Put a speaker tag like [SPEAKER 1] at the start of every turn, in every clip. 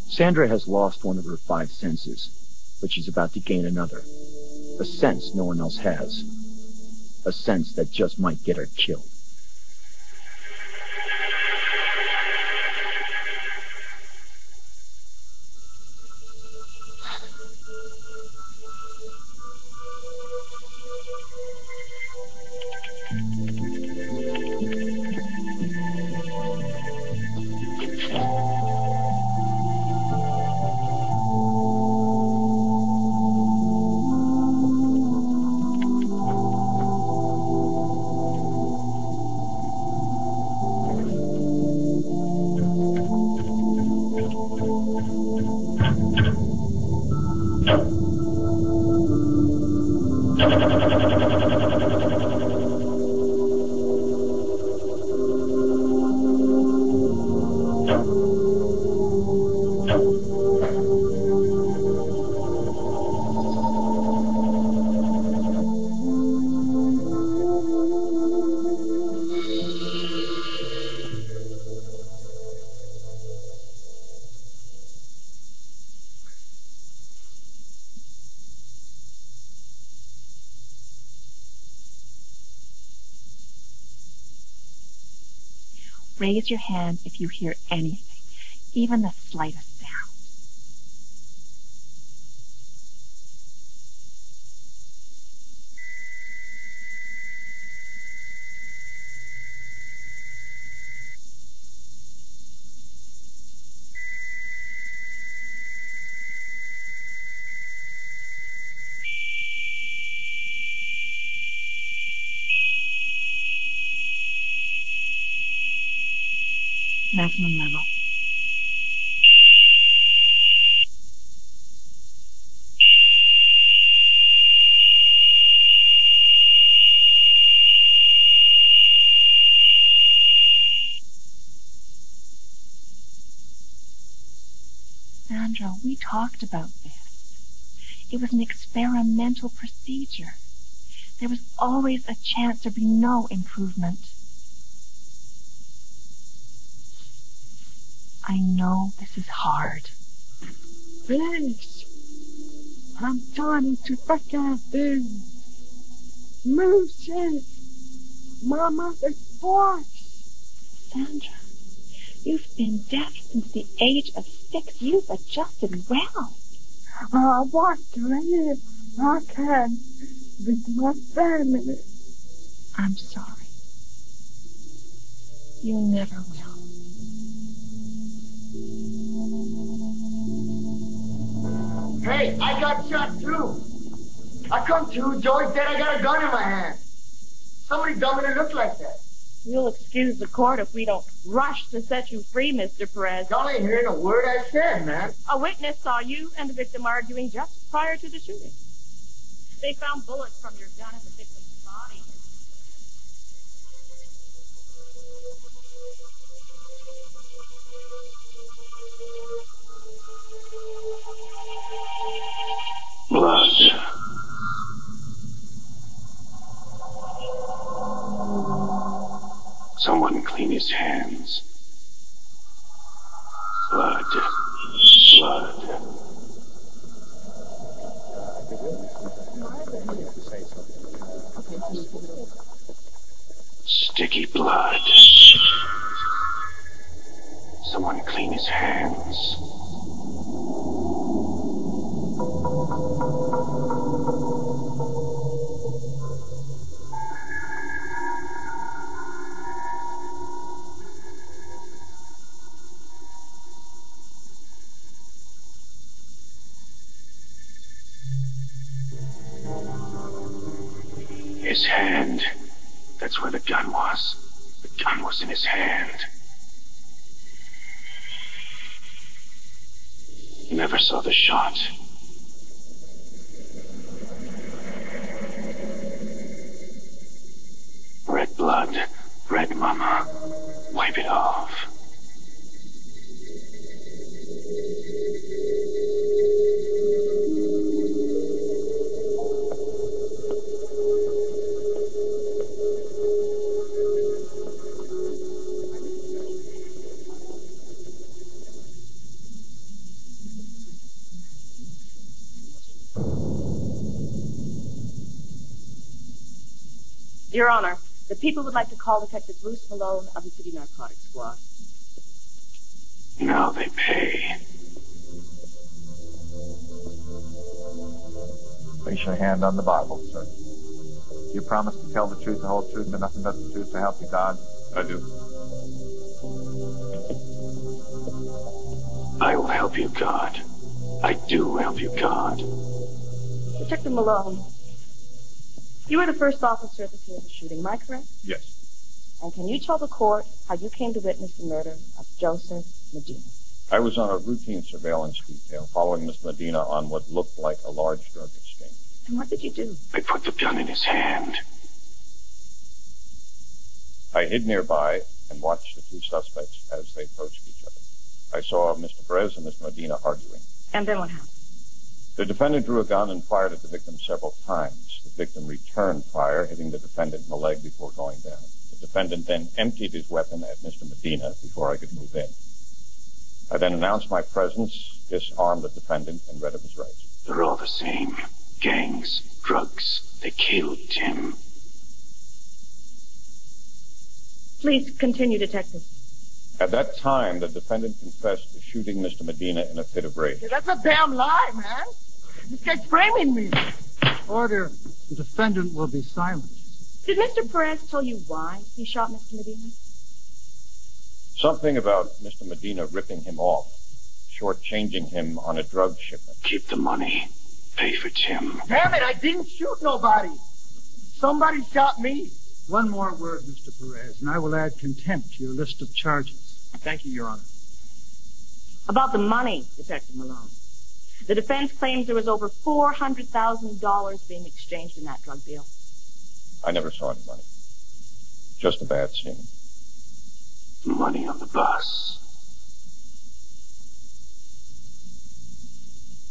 [SPEAKER 1] Sandra has lost one of her 5 senses, but she's about to gain another. A sense no one else has. A sense that just might get her killed.
[SPEAKER 2] Raise your hand if you hear anything, even the slightest sound. Maximum level. Sandra, we talked about this. It was an experimental procedure. There was always a chance there'd be no improvement. I know this is hard.
[SPEAKER 3] Please. I'm trying to forget things. Music. My mother's voice.
[SPEAKER 2] Sandra, you've been deaf since the age of 6. You've adjusted well.
[SPEAKER 3] I want to live again with my family.
[SPEAKER 2] I'm sorry. You never will.
[SPEAKER 4] Hey, I got shot too. I come to, Joey said I got a gun in my hand. Somebody dumb it look like that.
[SPEAKER 5] You'll excuse the court if we don't rush to set you free, Mr. Perez.
[SPEAKER 4] Y'all ain't hearing a word I said, man.
[SPEAKER 5] A witness saw you and the victim arguing just prior to the shooting. They found bullets from your gun in the victim's body.
[SPEAKER 6] Blood. Someone clean his hands. Blood. Blood. Sticky blood. Someone clean his hands. His hand. That's where the gun was. The gun was in his hand. He never saw the shot. Red blood. Red mama. Wipe it off.
[SPEAKER 5] Your Honor, the people would like to call Detective Bruce Malone of the City Narcotics Squad.
[SPEAKER 6] Now they pay.
[SPEAKER 7] Place your hand on the Bible, sir. Do you promise to tell the truth, the whole truth, and nothing but the truth to help you God?
[SPEAKER 6] I do. I will help you, God. I do help you, God.
[SPEAKER 5] Detective Malone, you were the first officer at the scene of the shooting, am I correct?
[SPEAKER 7] Yes.
[SPEAKER 5] And can you tell the court how you came to witness the murder of Joseph Medina?
[SPEAKER 8] I was on a routine surveillance detail following Miss Medina on what looked like a large drug exchange.
[SPEAKER 5] And what did you do?
[SPEAKER 6] I put the gun in his hand.
[SPEAKER 8] I hid nearby and watched the two suspects as they approached each other. I saw Mr. Perez and Miss Medina arguing.
[SPEAKER 5] And then what happened?
[SPEAKER 8] The defendant drew a gun and fired at the victim several times. The victim returned fire, hitting the defendant in the leg before going down. The defendant then emptied his weapon at Mr. Medina before I could move in. I then announced my presence, disarmed the defendant, and read of his rights.
[SPEAKER 6] They're all the same. Gangs, drugs. They killed Tim.
[SPEAKER 5] Please continue, Detective.
[SPEAKER 8] At that time, the defendant confessed to shooting Mr. Medina in a fit of rage.
[SPEAKER 4] That's a damn lie, man. This guy's framing me.
[SPEAKER 9] Order. The defendant will be silent.
[SPEAKER 5] Did Mr. Perez tell you why he shot Mr. Medina?
[SPEAKER 8] Something about Mr. Medina ripping him off, shortchanging him on a drug shipment.
[SPEAKER 6] Keep the money. Pay for Tim.
[SPEAKER 4] Damn it, I didn't shoot nobody. Somebody shot me.
[SPEAKER 9] One more word, Mr. Perez, and I will add contempt to your list of charges.
[SPEAKER 7] Thank you, Your Honor.
[SPEAKER 5] About the money, Detective Malone. The defense claims there was over $400,000 being exchanged in that drug deal.
[SPEAKER 8] I never saw any money. Just a bad scene.
[SPEAKER 6] Money on the bus.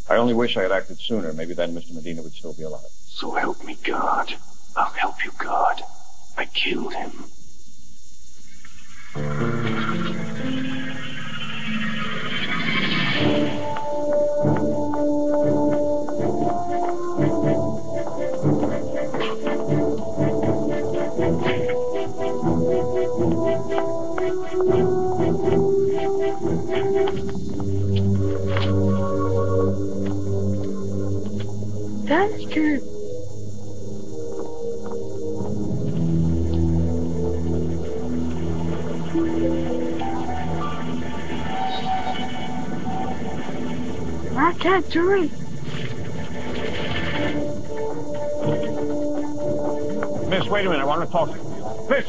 [SPEAKER 8] I only wish I had acted sooner. Maybe then Mr. Medina would still be alive.
[SPEAKER 6] So help me, God. I'll help you, God. I killed him.
[SPEAKER 3] That's good. I can't do it.
[SPEAKER 8] Miss, wait a minute. I want to talk to you. Miss!